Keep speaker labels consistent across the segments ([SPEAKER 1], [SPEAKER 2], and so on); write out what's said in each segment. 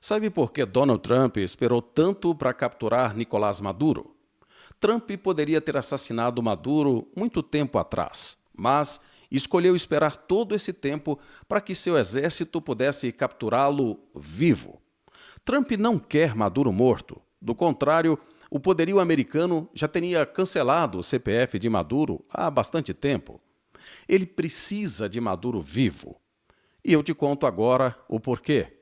[SPEAKER 1] Sabe por que Donald Trump esperou tanto para capturar Nicolás Maduro? Trump poderia ter assassinado Maduro muito tempo atrás, mas escolheu esperar todo esse tempo para que seu exército pudesse capturá-lo vivo. Trump não quer Maduro morto. Do contrário, o poderio americano já teria cancelado o CPF de Maduro há bastante tempo. Ele precisa de Maduro vivo. E eu te conto agora o porquê.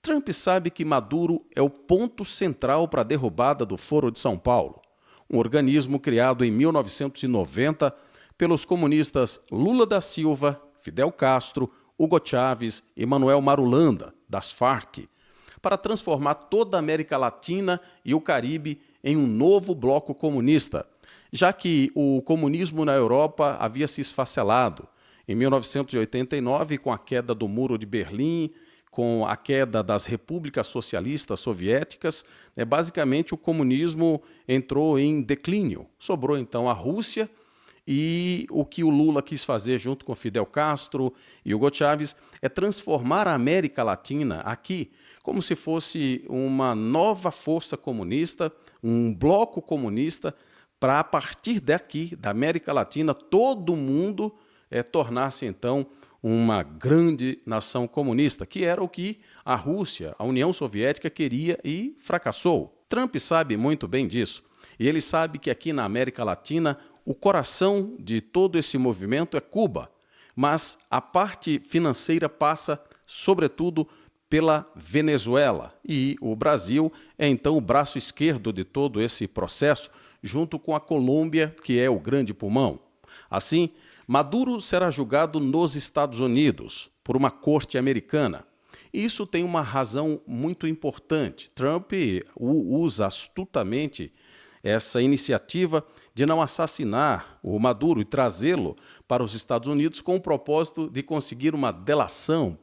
[SPEAKER 1] Trump sabe que Maduro é o ponto central para a derrubada do Foro de São Paulo, um organismo criado em 1990 pelos comunistas Lula da Silva, Fidel Castro, Hugo Chávez e Manuel Marulanda, das Farc, para transformar toda a América Latina e o Caribe em um novo bloco comunista, já que o comunismo na Europa havia se esfacelado. Em 1989, com a queda do Muro de Berlim, com a queda das repúblicas socialistas soviéticas, basicamente o comunismo entrou em declínio. Sobrou então a Rússia e o que o Lula quis fazer junto com Fidel Castro e Hugo Chávez é transformar a América Latina aqui como se fosse uma nova força comunista, um bloco comunista, para a partir daqui, da América Latina, todo mundo tornar-se então uma grande nação comunista, que era o que a Rússia, a União Soviética, queria e fracassou. Trump sabe muito bem disso. E ele sabe que aqui na América Latina, o coração de todo esse movimento é Cuba. Mas a parte financeira passa, sobretudo, pela Venezuela. E o Brasil é, então, o braço esquerdo de todo esse processo, junto com a Colômbia, que é o grande pulmão. Assim, Maduro será julgado nos Estados Unidos, por uma corte americana. E isso tem uma razão muito importante. Trump usa astutamente essa iniciativa de não assassinar o Maduro e trazê-lo para os Estados Unidos com o propósito de conseguir uma delação,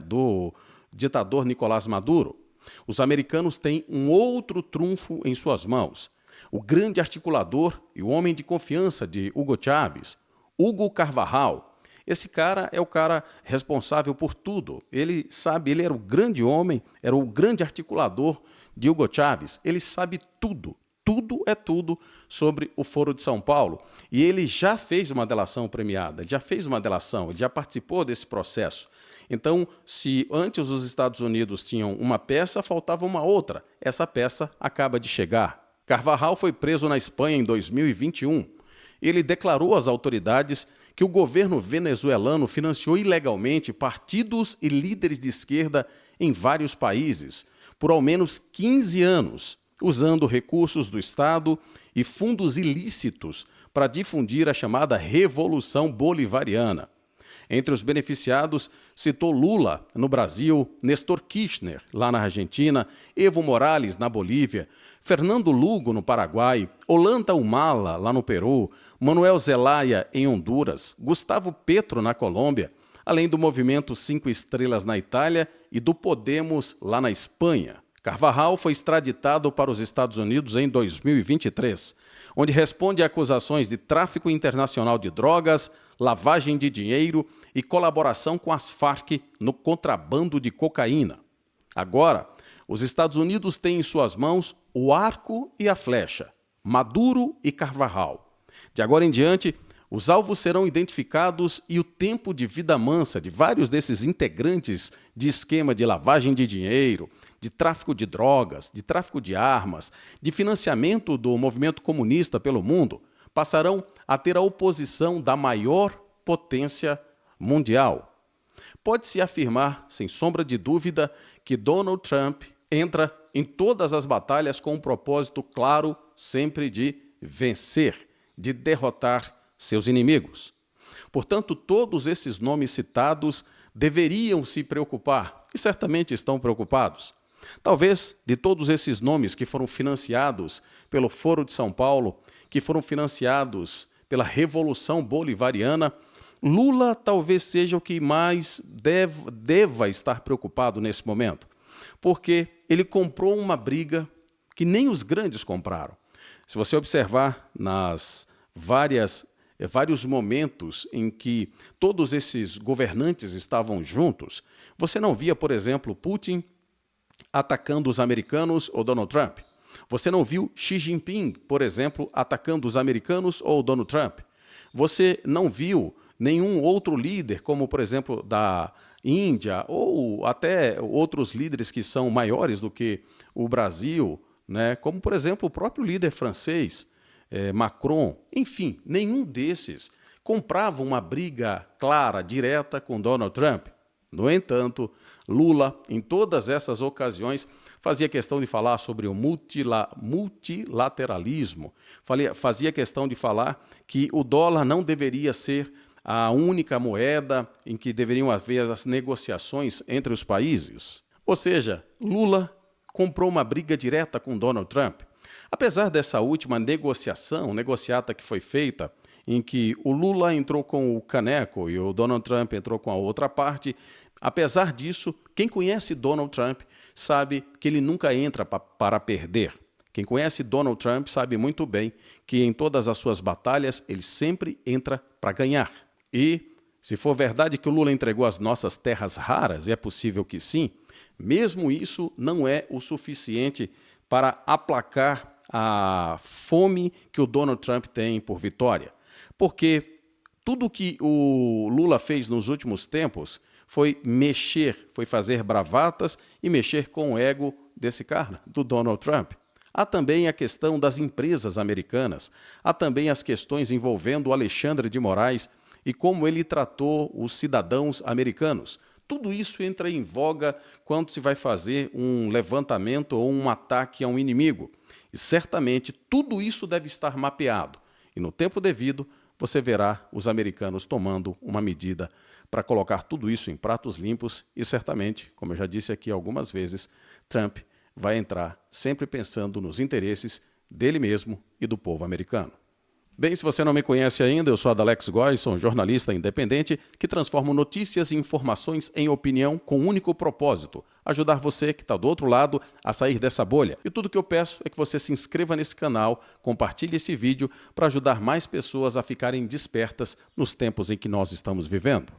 [SPEAKER 1] do ditador Nicolás Maduro. Os americanos têm um outro trunfo em suas mãos. O grande articulador e o homem de confiança de Hugo Chávez, Hugo Carvajal. Esse cara é o cara responsável por tudo. Ele sabe, ele era o grande homem, era o grande articulador de Hugo Chávez. Ele sabe tudo, tudo é tudo sobre o Foro de São Paulo. E ele já fez uma delação premiada, ele já participou desse processo. Então, se antes os Estados Unidos tinham uma peça, faltava uma outra. Essa peça acaba de chegar. Carvajal foi preso na Espanha em 2021. Ele declarou às autoridades que o governo venezuelano financiou ilegalmente partidos e líderes de esquerda em vários países, por ao menos 15 anos, usando recursos do Estado e fundos ilícitos para difundir a chamada Revolução Bolivariana. Entre os beneficiados, citou Lula, no Brasil, Néstor Kirchner, lá na Argentina, Evo Morales, na Bolívia, Fernando Lugo, no Paraguai, Ollanta Humala, lá no Peru, Manuel Zelaya, em Honduras, Gustavo Petro, na Colômbia, além do movimento 5 Estrelas na Itália e do Podemos, lá na Espanha. Carvajal foi extraditado para os Estados Unidos em 2023, onde responde a acusações de tráfico internacional de drogas, lavagem de dinheiro e colaboração com as Farc no contrabando de cocaína. Agora, os Estados Unidos têm em suas mãos o arco e a flecha, Maduro e Carvajal. De agora em diante, os alvos serão identificados e o tempo de vida mansa de vários desses integrantes de esquema de lavagem de dinheiro, de tráfico de drogas, de tráfico de armas, de financiamento do movimento comunista pelo mundo, passarão a ter a oposição da maior potência mundial. Pode-se afirmar, sem sombra de dúvida, que Donald Trump entra em todas as batalhas com um propósito claro, sempre de vencer, de derrotar seus inimigos. Portanto, todos esses nomes citados deveriam se preocupar, e certamente estão preocupados. Talvez, de todos esses nomes que foram financiados pelo Foro de São Paulo, que foram financiados pela Revolução Bolivariana, Lula talvez seja o que mais deva estar preocupado nesse momento, porque ele comprou uma briga que nem os grandes compraram. Se você observar nas vários momentos em que todos esses governantes estavam juntos, você não via, por exemplo, Putin atacando os americanos ou Donald Trump? Você não viu Xi Jinping, por exemplo, atacando os americanos ou Donald Trump? Você não viu nenhum outro líder, como por exemplo da Índia ou até outros líderes que são maiores do que o Brasil, né? Como por exemplo o próprio líder francês, Macron, enfim, nenhum desses comprava uma briga clara, direta com Donald Trump. No entanto, Lula, em todas essas ocasiões, fazia questão de falar sobre o multilateralismo, fazia questão de falar que o dólar não deveria ser a única moeda em que deveriam haver as negociações entre os países. Ou seja, Lula comprou uma briga direta com Donald Trump. Apesar dessa última negociata que foi feita, em que o Lula entrou com o caneco e o Donald Trump entrou com a outra parte, apesar disso, quem conhece Donald Trump sabe que ele nunca entra para perder. Quem conhece Donald Trump sabe muito bem que em todas as suas batalhas ele sempre entra para ganhar. E, se for verdade que o Lula entregou as nossas terras raras, e é possível que sim, mesmo isso não é o suficiente para aplacar a fome que o Donald Trump tem por vitória. Porque tudo que o Lula fez nos últimos tempos foi fazer bravatas e mexer com o ego desse cara, do Donald Trump. Há também a questão das empresas americanas, há também as questões envolvendo o Alexandre de Moraes e como ele tratou os cidadãos americanos. Tudo isso entra em voga quando se vai fazer um levantamento ou um ataque a um inimigo. E certamente tudo isso deve estar mapeado. E no tempo devido, você verá os americanos tomando uma medida para colocar tudo isso em pratos limpos e certamente, como eu já disse aqui algumas vezes, Trump vai entrar sempre pensando nos interesses dele mesmo e do povo americano. Bem, se você não me conhece ainda, eu sou Adalex Góes, sou um jornalista independente que transforma notícias e informações em opinião com um único propósito: ajudar você que está do outro lado a sair dessa bolha. E tudo que eu peço é que você se inscreva nesse canal, compartilhe esse vídeo para ajudar mais pessoas a ficarem despertas nos tempos em que nós estamos vivendo.